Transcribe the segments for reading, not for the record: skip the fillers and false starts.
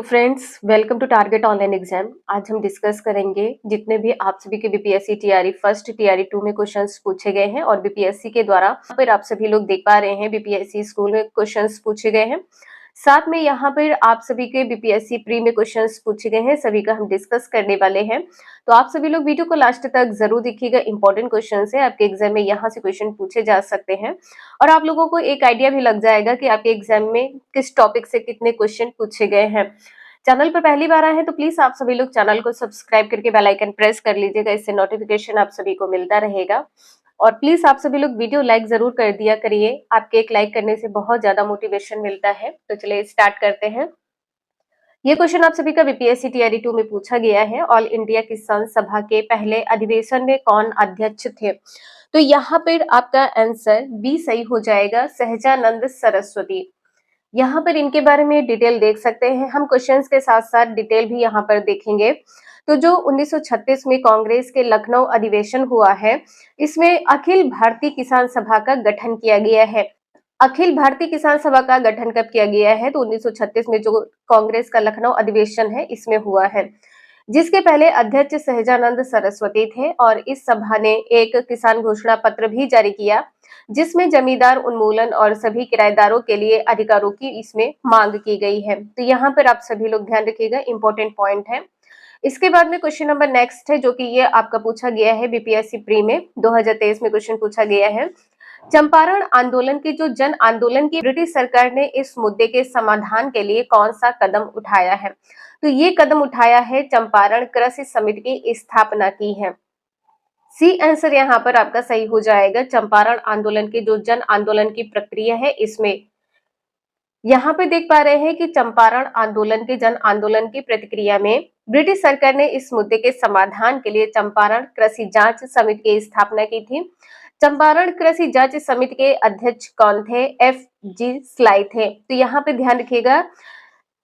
Friends, welcome to target online exam. आज हम discuss करेंगे जितने भी आप सभी के बीपीएससी टीआरई फर्स्ट टीआरई 2 में क्वेश्चंस पूछे गए हैं और बीपीएससी के द्वारा फिर आप सभी लोग देख पा रहे हैं बीपीएससी स्कूल में क्वेश्चंस पूछे गए हैं। साथ में यहाँ पर आप सभी के बीपीएससी प्री में क्वेश्चंस पूछे गए हैं, सभी का हम डिस्कस करने वाले हैं। तो आप सभी लोग वीडियो को लास्ट तक जरूर देखिएगा, इंपॉर्टेंट क्वेश्चन है आपके एग्जाम में, यहाँ से क्वेश्चन पूछे जा सकते हैं और आप लोगों को एक आइडिया भी लग जाएगा कि आपके एग्जाम में किस टॉपिक से कितने क्वेश्चन पूछे गए हैं। चैनल पर पहली बार आए हैं तो प्लीज आप सभी लोग चैनल को सब्सक्राइब करके बेल आइकन प्रेस कर लीजिएगा, इससे नोटिफिकेशन आप सभी को मिलता रहेगा। और प्लीज आप सभी लोग वीडियो लाइक जरूर कर दिया करिए, आपके एक लाइक करने से बहुत ज्यादा मोटिवेशन मिलता है। तो चलिए स्टार्ट करते हैं। ये क्वेश्चन आप सभी का बीपीएससी टीआरई 2 में पूछा गया है। ऑल इंडिया किसान सभा के पहले अधिवेशन में कौन अध्यक्ष थे? तो यहाँ पर आपका आंसर बी सही हो जाएगा, सहजानंद सरस्वती। यहाँ पर इनके बारे में डिटेल देख सकते हैं हम, क्वेश्चंस के साथ साथ डिटेल भी यहाँ पर देखेंगे। तो जो 1936 में कांग्रेस के लखनऊ अधिवेशन हुआ है, इसमें अखिल भारतीय किसान सभा का गठन किया गया है। अखिल भारतीय किसान सभा का गठन कब किया गया है? तो 1936 में जो कांग्रेस का लखनऊ अधिवेशन है इसमें हुआ है, जिसके पहले अध्यक्ष सहजानंद सरस्वती थे। और इस सभा ने एक किसान घोषणा पत्र भी जारी किया, जिसमें जमींदार उन्मूलन और सभी किराएदारों के लिए अधिकारों की इसमें मांग की गई है। तो यहाँ पर आप सभी लोग ध्यान रखिएगा, इंपॉर्टेंट पॉइंट है। इसके बाद में क्वेश्चन नंबर नेक्स्ट है, जो कि ये आपका पूछा गया है बीपीएससी प्री में 2023 में क्वेश्चन पूछा गया है। चंपारण आंदोलन की जो जन आंदोलन की ब्रिटिश सरकार ने इस मुद्दे के समाधान के लिए कौन सा कदम उठाया है? तो ये कदम उठाया है चंपारण कृषि समिति की स्थापना की है। सी आंसर यहाँ पर आपका सही हो जाएगा। चंपारण आंदोलन की जो जन आंदोलन की प्रक्रिया है, इसमें यहाँ पे देख पा रहे हैं कि चंपारण आंदोलन के जन आंदोलन की प्रतिक्रिया में ब्रिटिश सरकार ने इस मुद्दे के समाधान के लिए चंपारण कृषि जांच समिति की स्थापना की थी। चंपारण कृषि जांच समिति के अध्यक्ष कौन थे? एफ जी स्लाई थे। तो यहाँ पे ध्यान रखिएगा,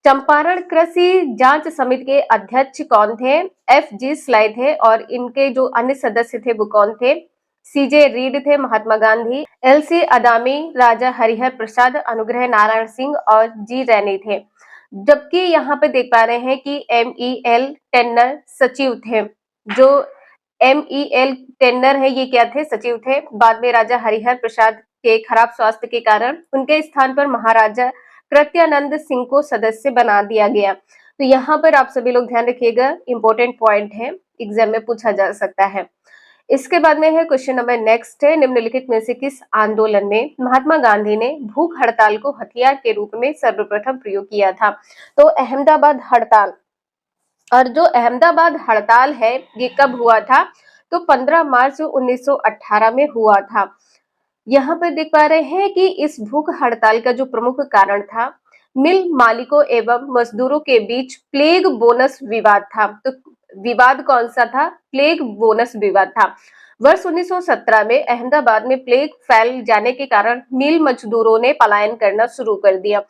चंपारण कृषि जांच समिति के अध्यक्ष कौन थे? एफ जी स्लाई थे। और इनके जो अन्य सदस्य थे वो कौन थे? सीजे रीड थे, महात्मा गांधी, एल सी अदामी, राजा हरिहर प्रसाद, अनुग्रह नारायण सिंह और जी रैनी थे। जबकि यहाँ पे देख पा रहे हैं कि एम ई एल टेन्नर सचिव थे। जो एम ई एल टेन्नर है ये क्या थे? सचिव थे। बाद में राजा हरिहर प्रसाद के खराब स्वास्थ्य के कारण उनके स्थान पर महाराजा कृत्यानंद सिंह को सदस्य बना दिया गया। तो यहाँ पर आप सभी लोग ध्यान रखिएगा, इंपॉर्टेंट पॉइंट है, एग्जाम में पूछा जा सकता है। इसके बाद में है क्वेश्चन नंबर नेक्स्ट है, निम्नलिखित में से किस आंदोलन में महात्मा गांधी ने भूख हड़ताल को हथियार के रूप में सर्वप्रथम प्रयोग किया था? तो अहमदाबाद हड़ताल। और जो अहमदाबाद हड़ताल है ये कब हुआ था? तो 15 मार्च 1918 में हुआ था। यहाँ पर देख पा रहे हैं कि इस भूख हड़ताल का जो प्रमुख कारण था, मिल मालिकों एवं मजदूरों के बीच प्लेग बोनस विवाद था। तो विवाद कौन सा था? प्लेग बोनस विवाद था। वर्ष 1917 में अहमदाबाद में प्लेग फैल जाने के कारण मिल मजदूरों ने पलायन करना शुरू कर दिया,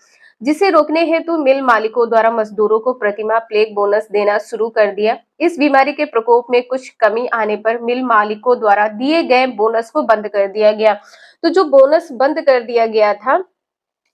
जिसे रोकने हेतु मिल मालिकों द्वारा मजदूरों को प्रतिमाह प्लेग बोनस देना शुरू कर दिया। इस बीमारी के प्रकोप में कुछ कमी आने पर मिल मालिकों द्वारा दिए गए बोनस को बंद कर दिया गया। तो जो बोनस बंद कर दिया गया था,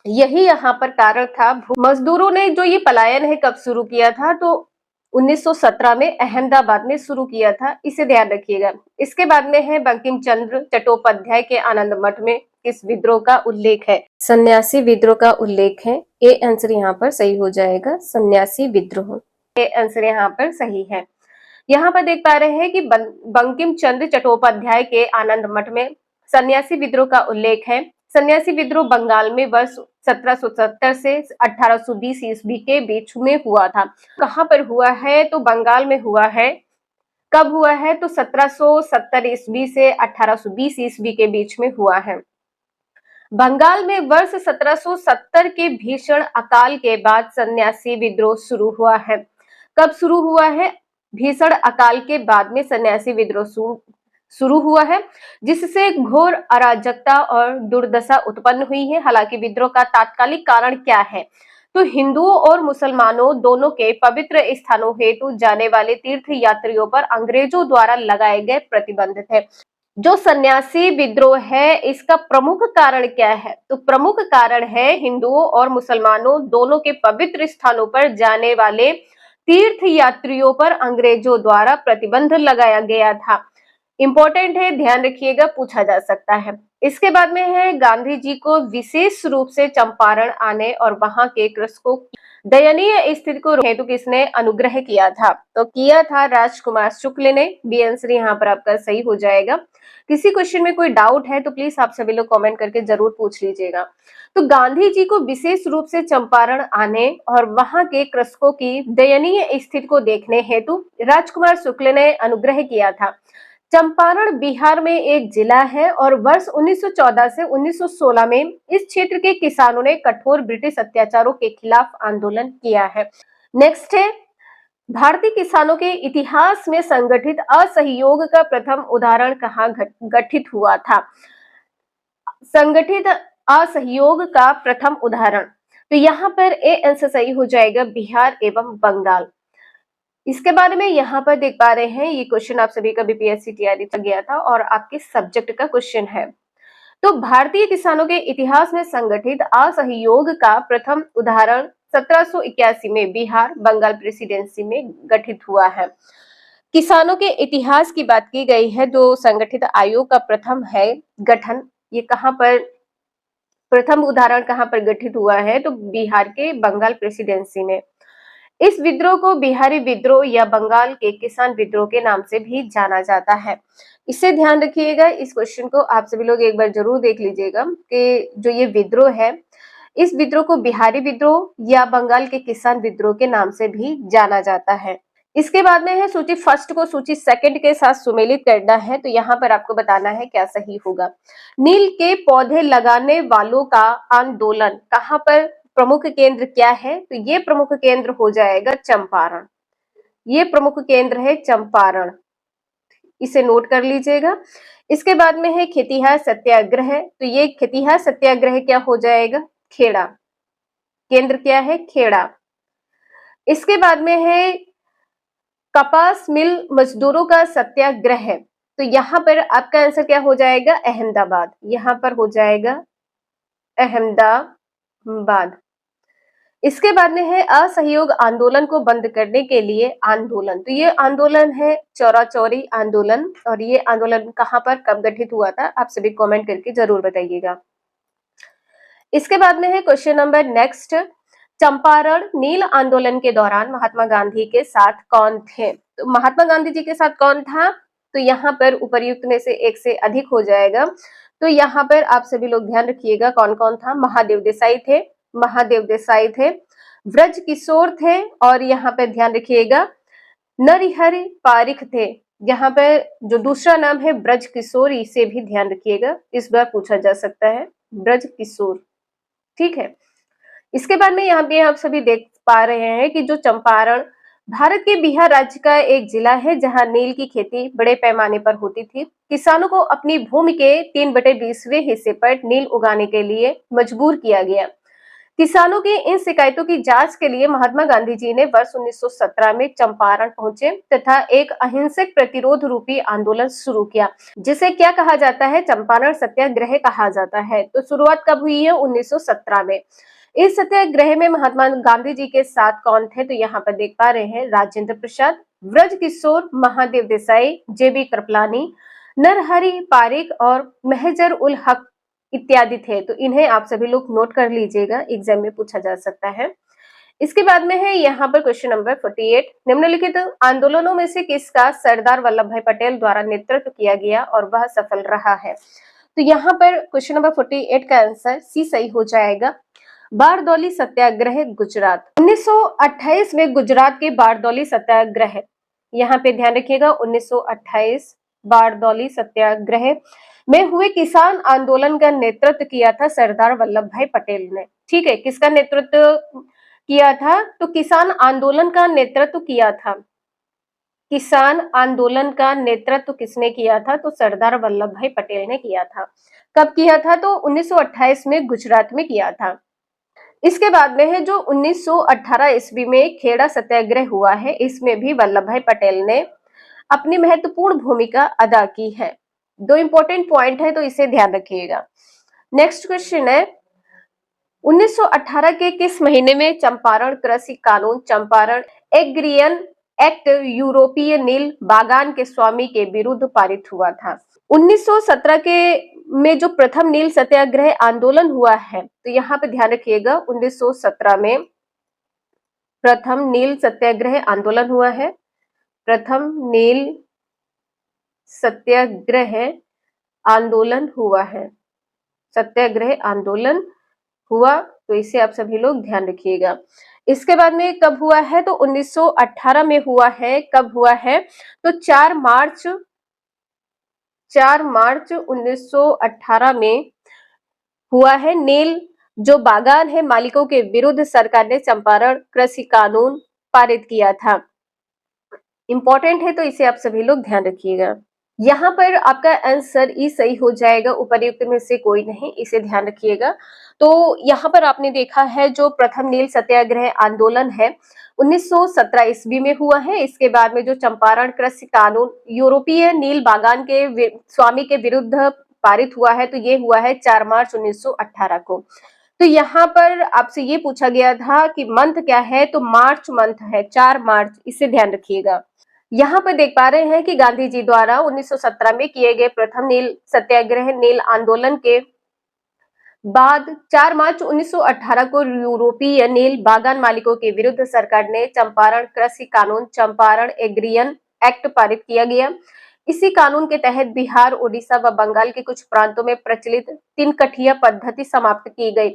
यही यहाँ पर कारण था। मजदूरों ने जो ये पलायन है कब शुरू किया था? तो 1917 में अहमदाबाद में शुरू किया था, इसे ध्यान रखिएगा। इसके बाद में है बंकिम चंद्र चट्टोपाध्याय के आनंद मठ में किस विद्रोह का उल्लेख है? सन्यासी विद्रोह का उल्लेख है। ए आंसर यहाँ पर सही हो जाएगा, सन्यासी विद्रोह। ए आंसर यहाँ पर सही है। यहाँ पर देख पा रहे हैं कि बंकिम चंद्र चट्टोपाध्याय के आनंद मठ में सन्यासी विद्रोह का उल्लेख है। सन्यासी विद्रोह बंगाल में वर्ष 1770 से 1820 ईस्वी के बीच में हुआ था। कहाँ पर हुआ है? तो बंगाल में हुआ है। कब हुआ है? तो 1770 ईस्वी से 1820 ईस्वी के बीच में हुआ है। बंगाल में वर्ष 1770 के भीषण अकाल के बाद सन्यासी विद्रोह शुरू हुआ है। कब शुरू हुआ है? भीषण अकाल के बाद में सन्यासी विद्रोह शुरू हुआ है, जिससे घोर अराजकता और दुर्दशा उत्पन्न हुई है। हालांकि विद्रोह का तात्कालिक कारण क्या है? तो हिंदुओं और मुसलमानों दोनों के पवित्र स्थानों हेतु जाने वाले तीर्थ यात्रियों पर अंग्रेजों द्वारा लगाए गए प्रतिबंध थे। जो सन्यासी विद्रोह है इसका प्रमुख कारण क्या है? तो प्रमुख कारण है हिंदुओं और मुसलमानों दोनों के पवित्र स्थानों पर जाने वाले तीर्थ यात्रियों पर अंग्रेजों द्वारा प्रतिबंध लगाया गया था। इंपॉर्टेंट है, ध्यान रखिएगा, पूछा जा सकता है। इसके बाद में है गांधी जी को विशेष रूप से चंपारण आने और वहां के कृषकों की दयनीय स्थिति को हेतु किसने अनुग्रह किया था? तो किया था राजकुमार शुक्ल ने। बी आंसर यहाँ पर आपका सही हो जाएगा। किसी क्वेश्चन में कोई डाउट है तो प्लीज आप सभी लोग कमेंट करके जरूर पूछ लीजिएगा। तो गांधी जी को विशेष रूप से चंपारण आने और वहां के कृषकों की दयनीय स्थिति को देखने हेतु राजकुमार शुक्ल ने अनुग्रह किया था। चंपारण बिहार में एक जिला है और वर्ष 1914 से 1916 में इस क्षेत्र के किसानों ने कठोर ब्रिटिश अत्याचारों के खिलाफ आंदोलन किया है। नेक्स्ट है, भारतीय किसानों के इतिहास में संगठित असहयोग का प्रथम उदाहरण कहाँ गठित हुआ था? संगठित असहयोग का प्रथम उदाहरण, तो यहाँ पर ए आंसर सही हो जाएगा, बिहार एवं बंगाल। इसके बारे में यहाँ पर देख पा रहे हैं, ये क्वेश्चन आप सभी का बीपीएससी टीआरई तक गया था और आपके सब्जेक्ट का क्वेश्चन है। तो भारतीय किसानों के इतिहास में संगठित असहयोग का प्रथम उदाहरण 1781 में बिहार बंगाल प्रेसिडेंसी में गठित हुआ है। किसानों के इतिहास की बात की गई है, जो संगठित आयोग का प्रथम है गठन, ये कहाँ पर प्रथम उदाहरण कहाँ पर गठित हुआ है? तो बिहार के बंगाल प्रेसिडेंसी में। इस विद्रोह को बिहारी विद्रोह या बंगाल के किसान विद्रोह के नाम से भी जाना जाता है। इससे ध्यान रखिएगा, इस क्वेश्चन को आप सभी लोग एक बार जरूर देख लीजिएगा कि जो ये विद्रोह है, इस विद्रोह को बिहारी विद्रोह या बंगाल के किसान विद्रोह के नाम से भी जाना जाता है। इसके बाद में है सूची फर्स्ट को सूची सेकंड के साथ सुमेलित करना है, तो यहाँ पर आपको बताना है क्या सही होगा। नील के पौधे लगाने वालों का आंदोलन कहाँ पर प्रमुख केंद्र क्या है? तो ये प्रमुख केंद्र हो जाएगा चंपारण। ये प्रमुख केंद्र है चंपारण, इसे नोट कर लीजिएगा। इसके बाद में है खेतिहर सत्याग्रह, तो ये खेतिहर सत्याग्रह क्या हो जाएगा? खेड़ा। केंद्र क्या है? खेड़ा। इसके बाद में है कपास मिल मजदूरों का सत्याग्रह, तो यहाँ पर आपका आंसर क्या हो जाएगा? अहमदाबाद। यहाँ पर हो जाएगा अहमदाबाद। इसके बाद में है असहयोग आंदोलन को बंद करने के लिए आंदोलन, तो ये आंदोलन है चौरा चौरी आंदोलन, और ये आंदोलन कहाँ पर कब गठित हुआ था? आप सभी कमेंट करके जरूर बताइएगा। इसके बाद में है क्वेश्चन नंबर नेक्स्ट, चंपारण नील आंदोलन के दौरान महात्मा गांधी के साथ कौन थे? तो महात्मा गांधी जी के साथ कौन था? तो यहाँ पर उपर्युक्त में से एक से अधिक हो जाएगा, तो यहाँ पर आप सभी लोग ध्यान रखिएगा कौन कौन था। महादेव देसाई थे, महादेव देसाई थे, ब्रज किशोर थे, और यहाँ पे ध्यान रखिएगा नरहरि पारिख थे। यहाँ पे जो दूसरा नाम है ब्रज किशोर, इसे भी ध्यान रखिएगा, इस बार पूछा जा सकता है, ब्रज किशोर। ठीक है। इसके बाद में यहाँ पे आप सभी देख पा रहे हैं कि जो चंपारण भारत के बिहार राज्य का एक जिला है जहां नील की खेती बड़े पैमाने पर होती थी। किसानों को अपनी भूमि के 3/20वें हिस्से पर नील उगाने के लिए मजबूर किया गया। किसानों की इन शिकायतों की जांच के लिए महात्मा गांधी जी ने वर्ष 1917 में चंपारण पहुंचे तथा एक अहिंसक प्रतिरोध रूपी आंदोलन शुरू किया, जिसे क्या कहा जाता है? चंपारण सत्याग्रह कहा जाता है। तो शुरुआत कब हुई है? 1917 में। इस सत्याग्रह में महात्मा गांधी जी के साथ कौन थे? तो यहाँ पर देख पा रहे हैं राजेंद्र प्रसाद, ब्रज किशोर, महादेव देसाई, जेबी कृपलानी, नरहरि पारिख और मेहजर उल हक इत्यादि थे। तो इन्हें आप सभी लोग नोट कर लीजिएगा, एग्जाम में पूछा जा सकता है। इसके बाद में है यहाँ पर क्वेश्चन नंबर 48, निम्नलिखित आंदोलनों में से किसका सरदार वल्लभ भाई पटेल द्वारा नेतृत्व किया गया और वह सफल रहा है? तो यहाँ पर क्वेश्चन नंबर 48 का आंसर सी सही हो जाएगा, बारदौली सत्याग्रह गुजरात। 1928 में गुजरात के बारदौली सत्याग्रह, यहाँ पे ध्यान रखिएगा 1928 बारदौली सत्याग्रह में हुए किसान आंदोलन का नेतृत्व किया था सरदार वल्लभ भाई पटेल ने। ठीक है, किसका नेतृत्व किया था? तो किसान आंदोलन का नेतृत्व किया था। किसान आंदोलन का नेतृत्व किसने किया था? तो सरदार वल्लभ भाई पटेल ने किया था। कब किया था? तो 1928 में गुजरात में किया था। इसके बाद में है जो 1918 ईस्वी में खेड़ा सत्याग्रह हुआ है, इसमें भी वल्लभ भाई पटेल ने अपनी महत्वपूर्ण भूमिका अदा की है। दो इंपॉर्टेंट पॉइंट है तो इसे ध्यान रखिएगा। नेक्स्ट क्वेश्चन है 1918 के किस महीने में चंपारण कृषि कानून चंपारण एग्रियन एक्ट यूरोपीय नील बागान के स्वामी के विरुद्ध पारित हुआ था? 1917 के में जो प्रथम नील सत्याग्रह आंदोलन हुआ है, तो यहाँ पे ध्यान रखिएगा 1917 में प्रथम नील सत्याग्रह आंदोलन हुआ है। प्रथम नील सत्याग्रह आंदोलन हुआ है, सत्याग्रह आंदोलन हुआ, तो इसे आप सभी लोग ध्यान रखिएगा। इसके बाद में कब हुआ है, तो 1918 में हुआ है। कब हुआ है, तो 4 मार्च 1918 में हुआ है। नील जो बागान है मालिकों के विरुद्ध सरकार ने चंपारण कृषि कानून पारित किया था। इंपॉर्टेंट है तो इसे आप सभी लोग ध्यान रखिएगा। यहाँ पर आपका आंसर ई सही हो जाएगा, उपर्युक्त में से कोई नहीं, इसे ध्यान रखिएगा। तो यहाँ पर आपने देखा है जो प्रथम नील सत्याग्रह आंदोलन है 1917 ईस्वी में हुआ है। इसके बाद में जो चंपारण कृषि कानून यूरोपीय नील बागान के स्वामी के विरुद्ध पारित हुआ है, तो ये हुआ है 4 मार्च 1918 को। तो यहाँ पर आपसे ये पूछा गया था कि मंथ क्या है, तो मार्च मंथ है, 4 मार्च, इसे ध्यान रखिएगा। यहाँ पर देख पा रहे हैं कि गांधी जी द्वारा 1917 में किए गए प्रथम नील सत्याग्रह नील आंदोलन के बाद 4 मार्च 1918 को यूरोपीय नील बागान मालिकों के विरुद्ध सरकार ने चंपारण कृषि कानून चंपारण एग्रियन एक्ट पारित किया गया। इसी कानून के तहत बिहार, उड़ीसा व बंगाल के कुछ प्रांतों में प्रचलित 3 कठिया पद्धति समाप्त की गई।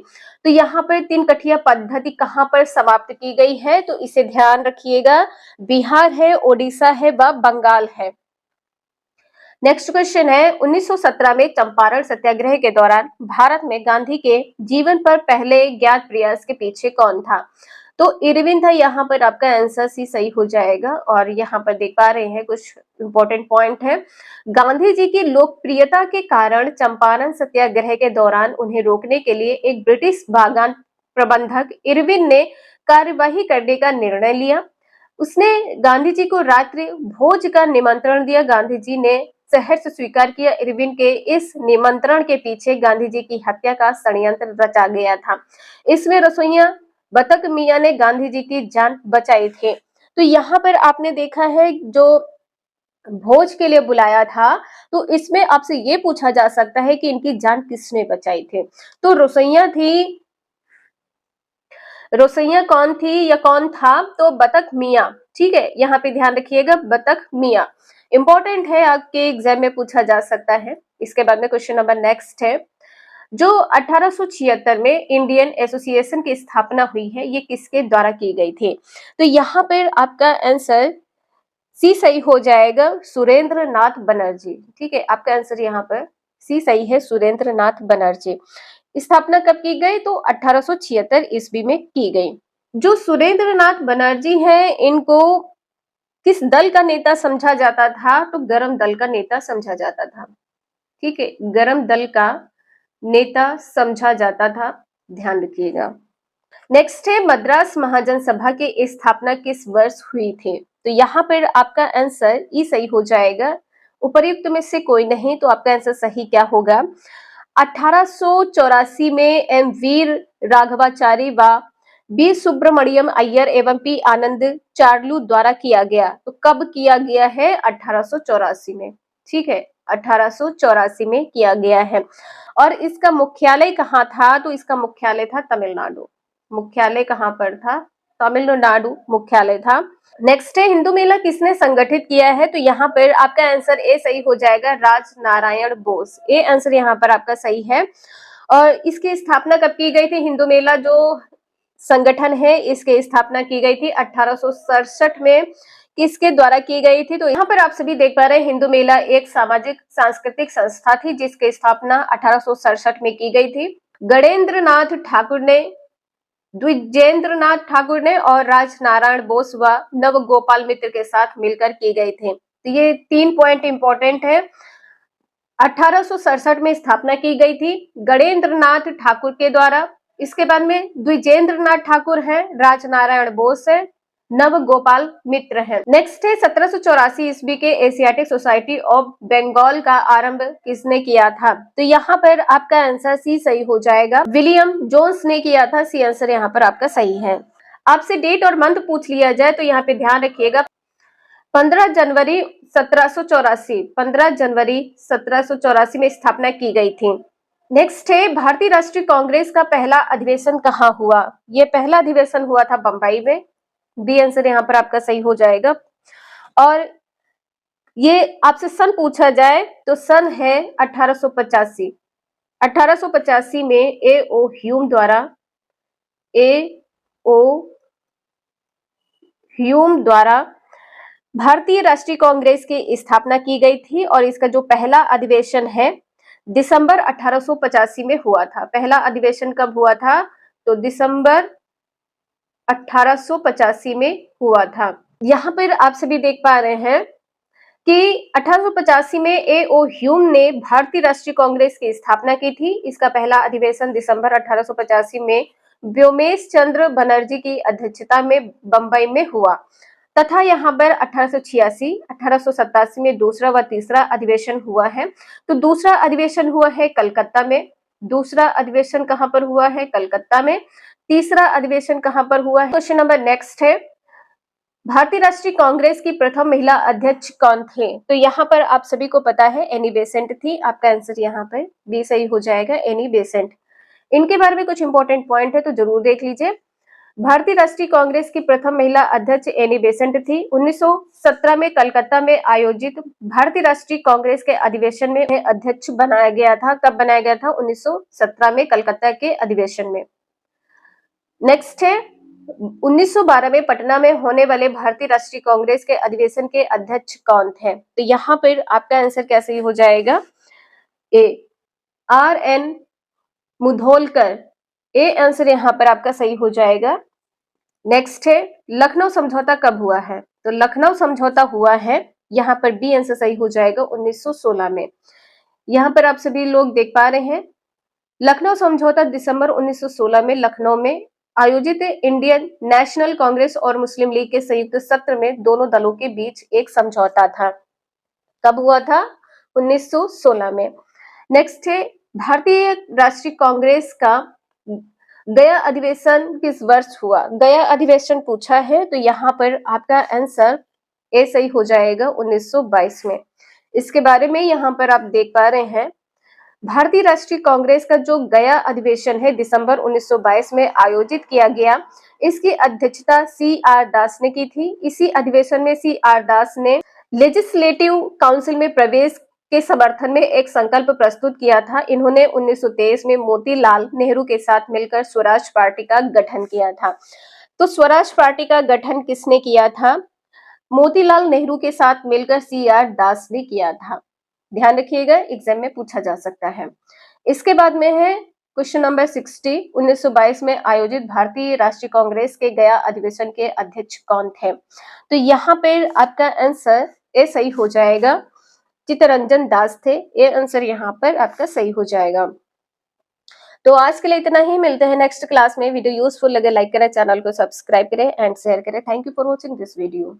तो यहाँ पर 3 कठिया पद्धति कहाँ पर समाप्त की गई है, तो इसे ध्यान रखिएगा, बिहार है, उड़ीसा है व बंगाल है। नेक्स्ट क्वेश्चन है 1917 में चंपारण सत्याग्रह के दौरान भारत में गांधी के जीवन पर पहले ज्ञात प्रयास के पीछे कौन था? तो इरविन था। यहाँ पर आपका आंसर सी सही हो जाएगा। और यहाँ पर देख पा रहे हैं कुछ इंपॉर्टेंट पॉइंट है। गांधी जी की लोकप्रियता के कारण चंपारण सत्याग्रह के दौरान उन्हें रोकने के लिए एक ब्रिटिश बागान प्रबंधक इरविन ने कार्यवाही करने का निर्णय लिया। उसने गांधी जी को रात्रि भोज का निमंत्रण दिया। गांधी जी ने सहर्ष स्वीकार किया। इरविन के इस निमंत्रण के पीछे गांधी जी की हत्या का षड्यंत्र रचा गया था। इसमें रसोइया बतक मियां ने गांधी जी की जान बचाई थी। तो यहाँ पर आपने देखा है जो भोज के लिए बुलाया था, तो इसमें आपसे ये पूछा जा सकता है कि इनकी जान किसने बचाई थी? तो रसोइया थी। रसोइया कौन थी या कौन था? तो बतक मियां। ठीक है, यहाँ पे ध्यान रखिएगा, बतक मियां इंपॉर्टेंट है, आपके एग्जाम में पूछा जा सकता है। इसके बाद में क्वेश्चन नंबर नेक्स्ट है, जो 1876 में इंडियन एसोसिएशन की स्थापना हुई है, ये किसके द्वारा की गई थी? तो यहाँ पर आपका आंसर सी सही हो जाएगा, सुरेंद्र नाथ बनर्जी। ठीक है, आपका आंसर यहाँ पर सी सही है, सुरेंद्र नाथ बनर्जी। स्थापना कब की गई? तो 1876 ईस्वी में की गई। जो सुरेंद्र नाथ बनर्जी हैं, इनको किस दल का नेता समझा जाता था? तो गरम दल का नेता समझा जाता था। ठीक है, गरम दल का नेता समझा जाता था, ध्यान रखिएगा। नेक्स्ट है मद्रास महाजन सभा की स्थापना किस वर्ष हुई थी? तो यहाँ पर आपका आंसर ई सही हो जाएगा, उपर्युक्त में से कोई नहीं, तो आपका आंसर सही क्या होगा? 1884 में एम वीर राघवाचारी व बी सुब्रमण्यम अय्यर एवं पी आनंद चार्लू द्वारा किया गया। तो कब किया गया है? 1884 में। ठीक है, 1884 में किया गया है। और इसका मुख्यालय कहाँ था? तो इसका मुख्यालय था तमिलनाडु। मुख्यालय कहाँ पर था? तमिलनाडु मुख्यालय था। नेक्स्ट है हिंदू मेला किसने संगठित किया है? तो यहाँ पर आपका आंसर ए सही हो जाएगा, राज नारायण बोस। ए आंसर यहाँ पर आपका सही है। और इसकी स्थापना कब की गई थी? हिंदू मेला जो संगठन है, इसकी स्थापना की गई थी 1867 में। किसके द्वारा की गई थी? तो यहाँ पर आप सभी देख पा रहे हैं, हिंदू मेला एक सामाजिक सांस्कृतिक संस्था थी जिसकी स्थापना 1867 में की गई थी। गणेंद्र नाथ ठाकुर ने, द्विजेंद्र नाथ ठाकुर ने और राज नारायण बोस व नव गोपाल मित्र के साथ मिलकर की गई थी। तो ये 3 पॉइंट इंपॉर्टेंट है। 1867 में स्थापना की गई थी गणेंद्र नाथ ठाकुर के द्वारा। इसके बाद में द्विजेंद्र नाथ ठाकुर है, राज नारायण बोस है, नवगोपाल मित्र हैं। नेक्स्ट है 1784 ईस्वी के एशियाटिक सोसाइटी ऑफ बंगाल का आरंभ किसने किया था? तो यहाँ पर आपका आंसर सी सही हो जाएगा, विलियम जोन्स ने किया था। सी आंसर यहाँ पर आपका सही है। आपसे डेट और मंथ पूछ लिया जाए तो यहाँ पे ध्यान रखिएगा 15 जनवरी 1784, 15 जनवरी 1784 में स्थापना की गई थी। नेक्स्ट है भारतीय राष्ट्रीय कांग्रेस का पहला अधिवेशन कहाँ हुआ? ये पहला अधिवेशन हुआ था बंबई में। बी आंसर यहाँ पर आपका सही हो जाएगा। और ये आपसे सन पूछा जाए तो सन है 1885। 1885 में ए ओ ह्यूम द्वारा भारतीय राष्ट्रीय कांग्रेस की स्थापना की गई थी और इसका जो पहला अधिवेशन है दिसंबर 1885 में हुआ था। पहला अधिवेशन कब हुआ था? तो दिसंबर 1885 में हुआ था। यहाँ पर आप सभी देख पा रहे हैं कि 1885 में ए ओ ह्यूम ने भारतीय राष्ट्रीय कांग्रेस की स्थापना की थी। इसका पहला अधिवेशन दिसंबर 1885 में व्योमेश चंद्र बनर्जी की अध्यक्षता में बंबई में हुआ तथा यहाँ पर 1886, 1887 में दूसरा व तीसरा अधिवेशन हुआ है। तो दूसरा अधिवेशन हुआ है कलकत्ता में। दूसरा अधिवेशन कहाँ पर हुआ है? कलकत्ता में। तीसरा अधिवेशन कहाँ पर हुआ है? क्वेश्चन नंबर नेक्स्ट है, भारतीय राष्ट्रीय कांग्रेस की प्रथम महिला अध्यक्ष कौन थे? तो यहाँ पर आप सभी को पता है एनी बेसेंट थी। आपका आंसर यहाँ पर बी सही हो जाएगा, एनी बेसेंट। इनके बारे में कुछ इंपॉर्टेंट पॉइंट है तो जरूर देख लीजिए। भारतीय राष्ट्रीय कांग्रेस की प्रथम महिला अध्यक्ष एनी बेसेंट थी। 1917 में कलकत्ता में आयोजित भारतीय राष्ट्रीय कांग्रेस के अधिवेशन में अध्यक्ष बनाया गया था। कब बनाया गया था? 1917 में कलकत्ता के अधिवेशन में। नेक्स्ट है 1912 में पटना में होने वाले भारतीय राष्ट्रीय कांग्रेस के अधिवेशन के अध्यक्ष कौन थे? तो यहाँ पर आपका आंसर कैसे हो जाएगा? A R N Mudholkar. A answer यहाँ पर आपका सही हो जाएगा। नेक्स्ट है लखनऊ समझौता कब हुआ है? तो लखनऊ समझौता हुआ है, यहाँ पर बी आंसर सही हो जाएगा 1916 में। यहाँ पर आप सभी लोग देख पा रहे हैं लखनऊ समझौता दिसंबर 1916 में लखनऊ में आयोजित इंडियन नेशनल कांग्रेस और मुस्लिम लीग के संयुक्त सत्र में दोनों दलों के बीच एक समझौता था। कब हुआ था? 1916 में। नेक्स्ट है भारतीय राष्ट्रीय कांग्रेस का गया अधिवेशन किस वर्ष हुआ? गया अधिवेशन पूछा है तो यहाँ पर आपका आंसर ए सही हो जाएगा 1922 में। इसके बारे में यहाँ पर आप देख पा रहे हैं भारतीय राष्ट्रीय कांग्रेस का जो गया अधिवेशन है दिसंबर 1922 में आयोजित किया गया, इसकी अध्यक्षता सी आर दास ने की थी। इसी अधिवेशन में सी आर दास ने लेजिस्लेटिव काउंसिल में प्रवेश के समर्थन में एक संकल्प प्रस्तुत किया था। इन्होंने 1923 में मोतीलाल नेहरू के साथ मिलकर स्वराज पार्टी का गठन किया था। तो स्वराज पार्टी का गठन किसने किया था? मोतीलाल नेहरू के साथ मिलकर सी आर दास ने किया था। ध्यान रखिएगा, एग्जाम में पूछा जा सकता है। इसके बाद में है क्वेश्चन नंबर 60, 1922 में आयोजित भारतीय राष्ट्रीय कांग्रेस के गया अधिवेशन के अध्यक्ष कौन थे? तो यहाँ पर आपका आंसर ए सही हो जाएगा, चित्तरंजन दास थे। ये आंसर यहाँ पर आपका सही हो जाएगा। तो आज के लिए इतना ही, मिलते हैं नेक्स्ट क्लास में। वीडियो यूजफुल लगे लाइक करें, चैनल को सब्सक्राइब करें एंड शेयर करें। Thank you for watching this video.